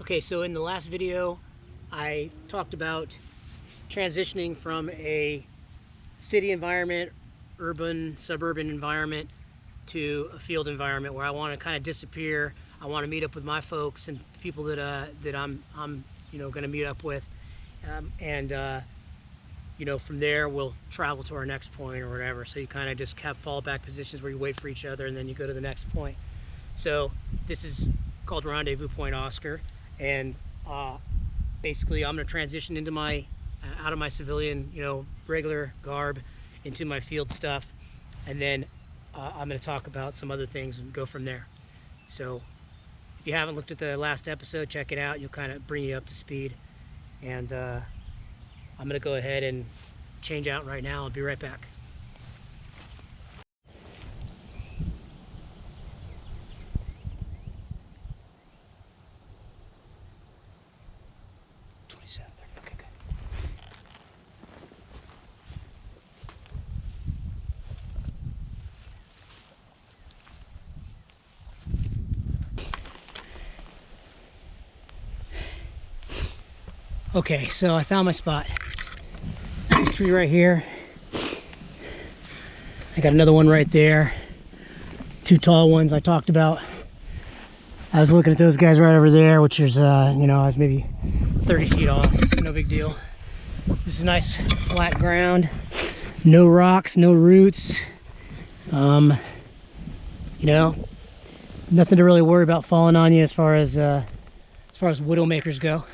Okay, so in the last video, I talked about transitioning from a city environment, urban, suburban environment to a field environment where I want to kind of disappear. I want to meet up with my folks and people that I'm going to meet up with, from there we'll travel to our next point or whatever. So you kind of just have fallback positions where you wait for each other and then you go to the next point. So this is called Rendezvous Point Oscar, and basically I'm going to transition into my out of my civilian, regular garb into my field stuff, and then I'm going to talk about some other things and go from there. So if you haven't looked at the last episode, check it out. You'll kind of bring you up to speed, and I'm going to go ahead and change out right now. I'll be right back. Okay, good. Okay, so I found my spot. This tree right here. I got another one right there. Two tall ones I talked about. I was looking at those guys right over there, which is, I was maybe 30 feet off. No big deal. This is nice flat ground. No rocks, no roots. Nothing to really worry about falling on you as far as widowmakers go.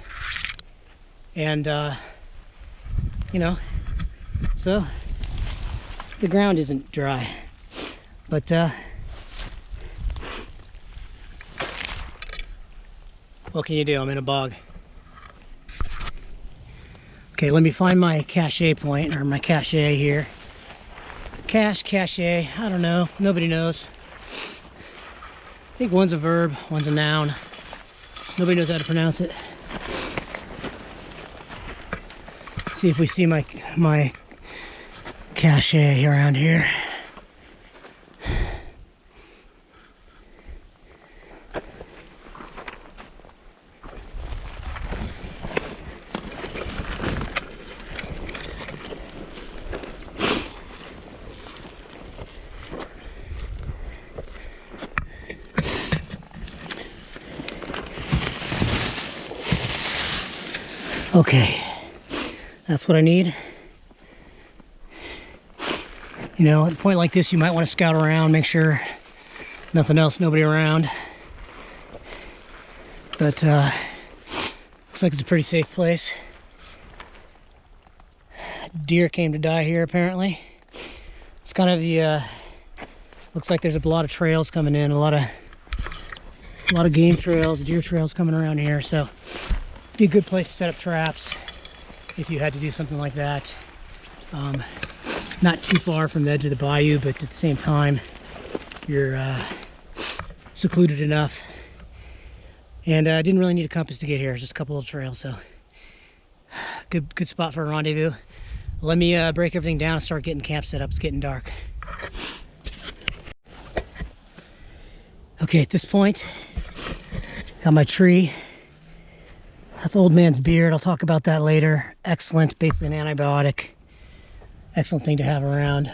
And so the ground isn't dry, but what can you do? I'm in a bog. Okay, let me find my cache point, or my cache here. Cache, I don't know, nobody knows. I think one's a verb, one's a noun. Nobody knows how to pronounce it. See if we see my cache around here. Okay, that's what I need. At a point like this, you might want to scout around, make sure nothing else, nobody around. But looks like it's a pretty safe place. Deer came to die here apparently. It's kind of the looks like there's a lot of trails coming in, a lot of game trails, deer trails coming around here. So be a good place to set up traps if you had to do something like that. Not too far from the edge of the bayou, but at the same time you're secluded enough. And I didn't really need a compass to get here, just a couple of trails. So good spot for a rendezvous. Let me break everything down and start getting camp set up. It's getting dark. Okay, at this point, got my tree. That's old man's beard. I'll talk about that later. Excellent, basically an antibiotic. Excellent thing to have around. You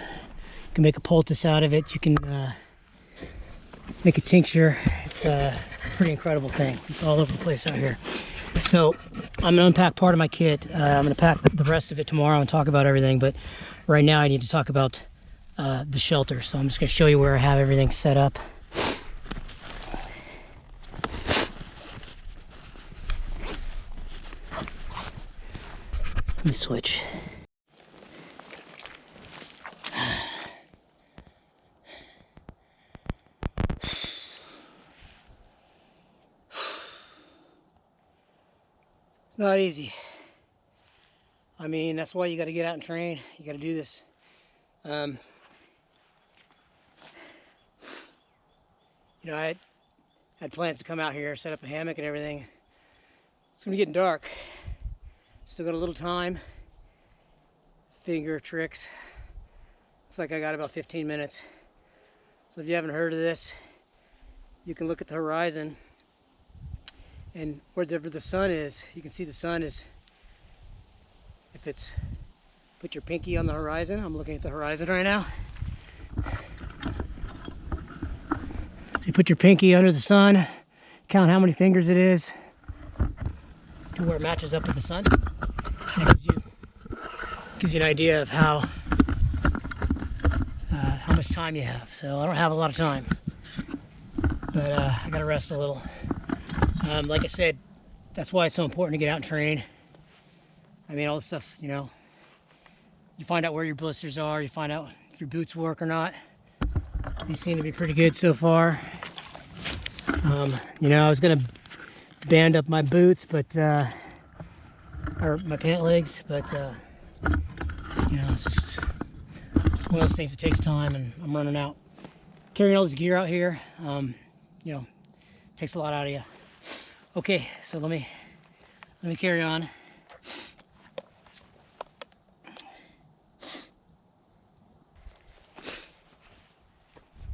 can make a poultice out of it. You can make a tincture. It's a pretty incredible thing. It's all over the place out here. So I'm gonna unpack part of my kit. I'm gonna pack the rest of it tomorrow and talk about everything. But right now I need to talk about the shelter. So I'm just gonna show you where I have everything set up. Let me switch. It's not easy. I mean, that's why you got to get out and train. You got to do this. I had plans to come out here, set up a hammock and everything. It's gonna be getting dark. Still got a little time. Finger tricks. Looks like I got about 15 minutes. So if you haven't heard of this, you can look at the horizon And wherever the sun is, you can see the sun is, if it's, put your pinky on the horizon. I'm looking at the horizon right now. So you put your pinky under the sun, count how many fingers it is to where it matches up with the sun. It gives you an idea of how much time you have. So I don't have a lot of time, but I gotta rest a little. Like I said, that's why it's so important to get out and train. I mean, all this stuff, you know, you find out where your blisters are, you find out if your boots work or not. These seem to be pretty good so far. You know, I was gonna band up my boots, but or my pant legs, but you know, it's just one of those things that takes time, and I'm running out. Carrying all this gear out here, you know, takes a lot out of you. Okay, so let me carry on.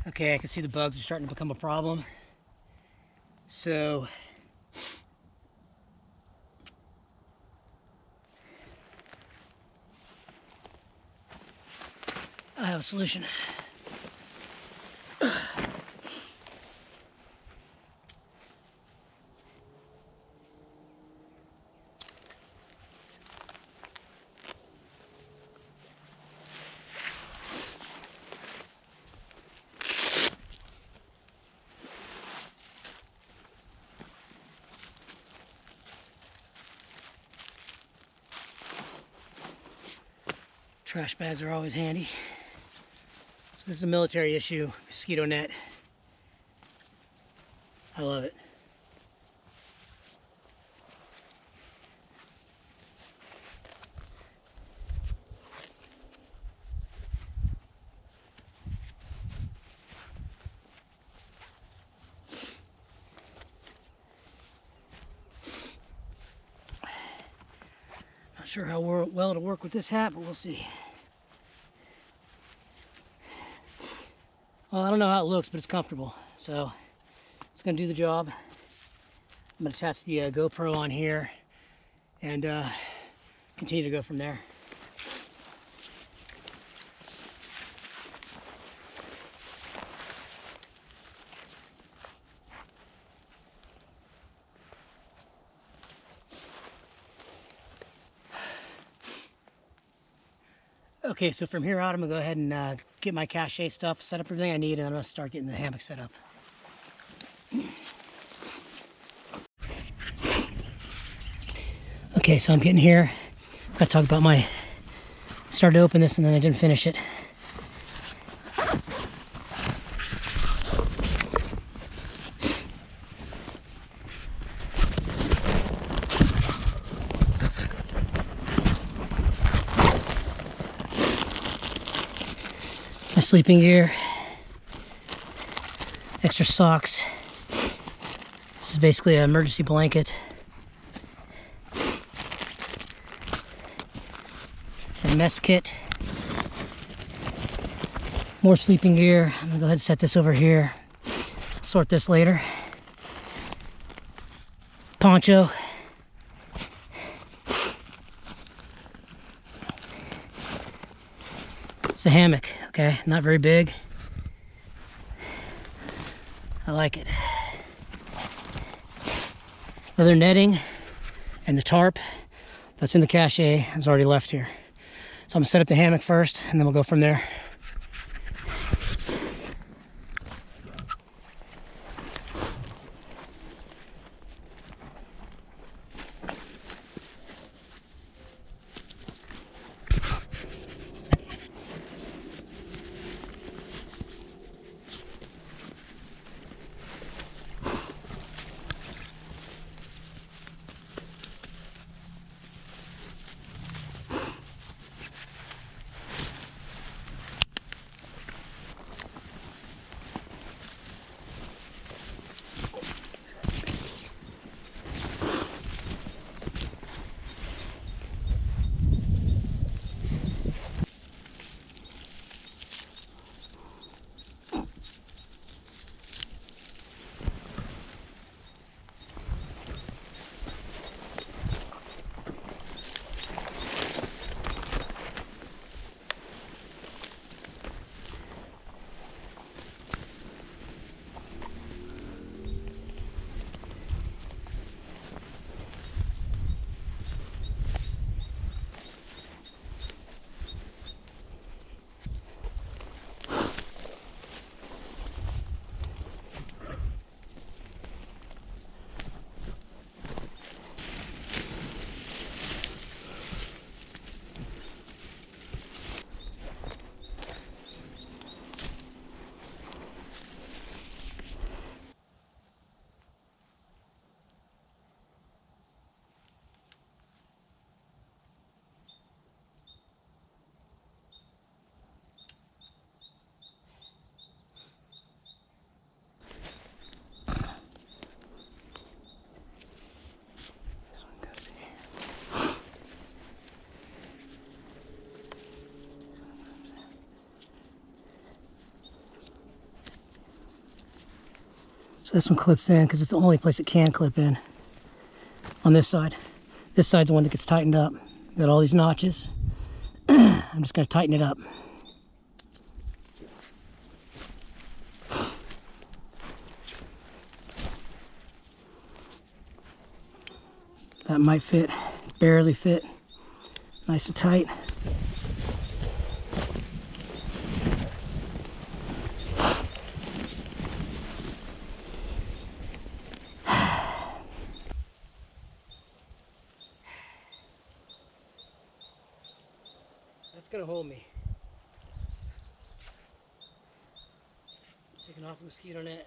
Okay, I can see the bugs are starting to become a problem. So I have a solution. Trash bags are always handy. So this is a military issue, mosquito net. I love it. Not sure how well it'll work with this hat, but we'll see. Well, I don't know how it looks, but it's comfortable, so it's gonna do the job. I'm gonna attach the GoPro on here and continue to go from there. Okay, so from here out, I'm gonna go ahead and get my cache stuff, set up everything I need, and I'm gonna start getting the hammock set up. Okay, so I'm getting here. I gotta talk about my, started to open this and then I didn't finish it. My sleeping gear, extra socks. This is basically an emergency blanket. A mess kit. More sleeping gear. I'm gonna go ahead and set this over here. Sort this later. Poncho. It's a hammock, okay? Not very big. I like it. Leather netting and the tarp that's in the cache is already left here. So I'm gonna set up the hammock first and then we'll go from there. So this one clips in because it's the only place it can clip in on this side. This side's the one that gets tightened up. Got all these notches. I'm just going to tighten it up. That might fit, barely fit. Nice and tight. That's gonna hold me. Taking off the mosquito net.